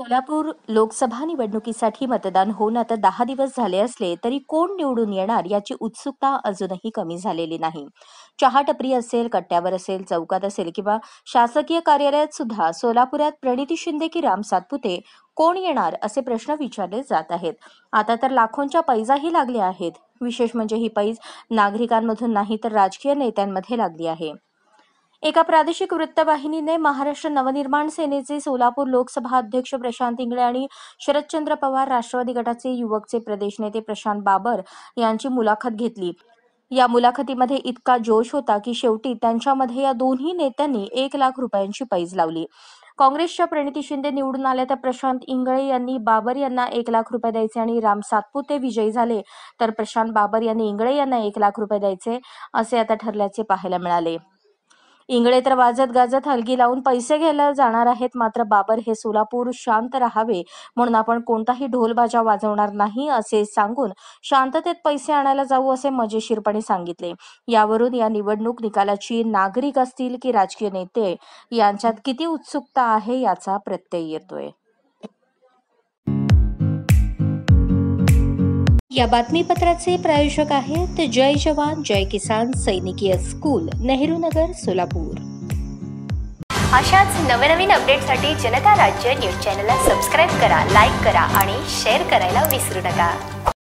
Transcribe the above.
सोलापूर लोकसभा निवडणुकीसाठी मतदान होऊन आता 10 दिवस झाले असले तरी कोण निवडून येणार याची उत्सुकता अजूनही कमी झालेली नाही. चहा टपरी असेल, कट्ट्यावर असेल, चौकात असेल किंवा शासकीय कार्यालयात सुद्धा सोलापुरात प्रणिती शिंदे की राम सातपुते कोण येणार असे प्रश्न विचारले जात आहेत. आता तर लाखोंच्या पैजाही लागल्या आहेत. विशेष म्हणजे ही पैज नागरिकांमधून नाही तर राजकीय नेत्यांमध्ये लागली आहे. एका प्रादेशिक वृत्तवाहिनीने महाराष्ट्र नवनिर्माण सेनेचे सोलापूर लोकसभा अध्यक्ष प्रशांत इंगळे आणि शरदचंद्र पवार राष्ट्रवादी गटाचे युवकचे प्रदेश नेते प्रशांत बाबर यांची मुलाखत घेतली. या मुलाखतीमध्ये इतका जोश होता की शेवटी त्यांच्यामध्ये या दोन्ही नेत्यांनी 1,00,000 रुपयांची पैज लावली. काँग्रेसच्या प्रणिती शिंदे निवडून आल्या तर प्रशांत इंगळे यांनी बाबर यांना 1,00,000 रुपये द्यायचे आणि राम सातपुते विजयी झाले तर प्रशांत बाबर यांनी इंगळे यांना 1,00,000 रुपये द्यायचे असे आता ठरल्याचे पाहायला मिळाले. इंगळे तर वाजत गाजत हलगी लावून पैसे घ्यायला जाणार आहेत. मात्र बाबर हे सोलापूर शांत राहावे म्हणून आपण कोणताही ढोलबाजा वाजवणार नाही असे सांगून शांततेत पैसे आणायला जाऊ असे मजेशीरपणे सांगितले. यावरून या निवडणूक निकालाची नागरिक असतील की राजकीय नेते यांच्यात किती उत्सुकता आहे याचा प्रत्यय येतोय. या बातमीपत्राचे प्रायोजक आहेत जय जवान जय किसान सैनिकीय स्कूल, नेहरू नगर, सोलापूर. अशाच नवनवीन अपडेटसाठी जनता राज्य न्यूज चॅनलला सबस्क्राईब करा, लाईक करा आणि शेअर करायला विसरू नका.